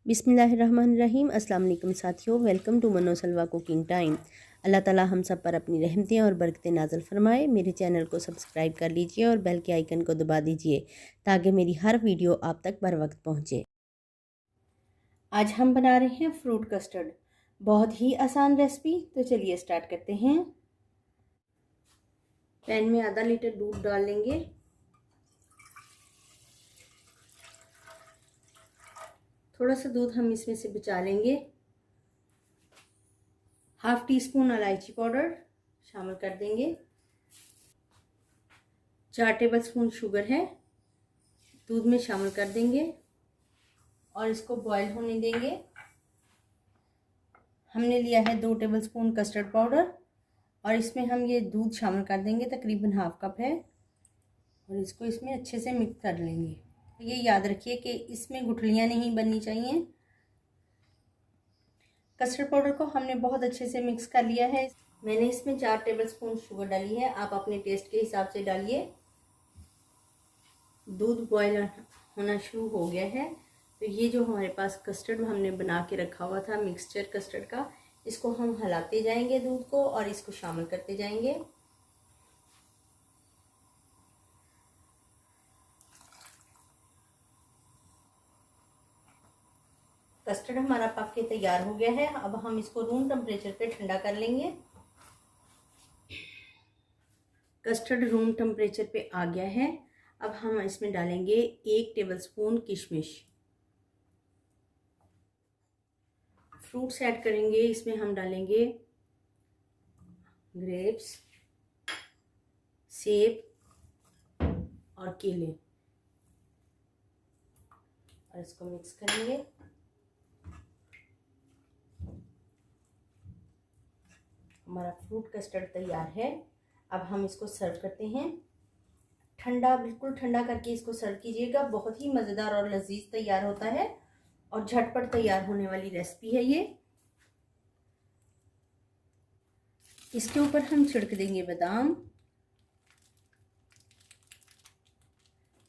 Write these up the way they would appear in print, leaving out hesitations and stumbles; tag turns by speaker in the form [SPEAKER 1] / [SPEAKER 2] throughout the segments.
[SPEAKER 1] बिस्मिल्लाहिर्रहमानिर्रहीम। अस्सलाम वालेकुम साथियों, वेलकम टू मनो सलवा कुकिंग टाइम। अल्लाह ताला हम सब पर अपनी रहमतें और बरकतें नाज़िल फरमाए। मेरे चैनल को सब्सक्राइब कर लीजिए और बेल के आइकन को दबा दीजिए ताकि मेरी हर वीडियो आप तक बर वक्त पहुँचे। आज हम बना रहे हैं फ्रूट कस्टर्ड, बहुत ही आसान रेसिपी। तो चलिए स्टार्ट करते हैं। पैन में आधा लीटर दूध डाल लेंगे। थोड़ा सा दूध हम इसमें से बचा लेंगे। हाफ टी स्पून इलायची पाउडर शामिल कर देंगे। 4 टेबलस्पून शुगर है, दूध में शामिल कर देंगे और इसको बॉईल होने देंगे। हमने लिया है 2 टेबलस्पून कस्टर्ड पाउडर और इसमें हम ये दूध शामिल कर देंगे, तकरीबन हाफ कप है, और इसको इसमें अच्छे से मिक्स कर लेंगे। ये याद रखिए कि इसमें गुठलियाँ नहीं बननी चाहिए। कस्टर्ड पाउडर को हमने बहुत अच्छे से मिक्स कर लिया है। मैंने इसमें 4 टेबलस्पून शुगर डाली है, आप अपने टेस्ट के हिसाब से डालिए। दूध बॉयल होना शुरू हो गया है, तो ये जो हमारे पास कस्टर्ड हमने बना के रखा हुआ था मिक्सचर कस्टर्ड का, इसको हम हिलाते जाएंगे दूध को और इसको शामिल करते जाएंगे। कस्टर्ड हमारा पक के तैयार हो गया है। अब हम इसको रूम टेम्परेचर पे ठंडा कर लेंगे। कस्टर्ड रूम टेम्परेचर पे आ गया है। अब हम इसमें डालेंगे 1 टेबलस्पून किशमिश। फ्रूट्स ऐड करेंगे। इसमें हम डालेंगे ग्रेप्स, सेब और केले, और इसको मिक्स करेंगे। हमारा फ्रूट कस्टर्ड तैयार है। अब हम इसको सर्व करते हैं। ठंडा, बिल्कुल ठंडा करके इसको सर्व कीजिएगा। बहुत ही मज़ेदार और लजीज तैयार होता है और झटपट तैयार होने वाली रेसिपी है ये। इसके ऊपर हम छिड़क देंगे बादाम।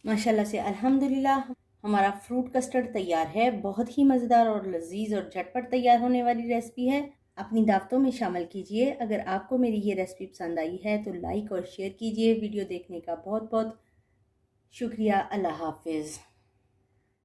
[SPEAKER 1] माशाल्लाह से अल्हम्दुलिल्लाह हमारा फ्रूट कस्टर्ड तैयार है। बहुत ही मज़ेदार और लजीज और झटपट तैयार होने वाली रेसिपी है। अपनी दावतों में शामिल कीजिए। अगर आपको मेरी ये रेसिपी पसंद आई है तो लाइक और शेयर कीजिए। वीडियो देखने का बहुत बहुत शुक्रिया। अल्लाह हाफिज़।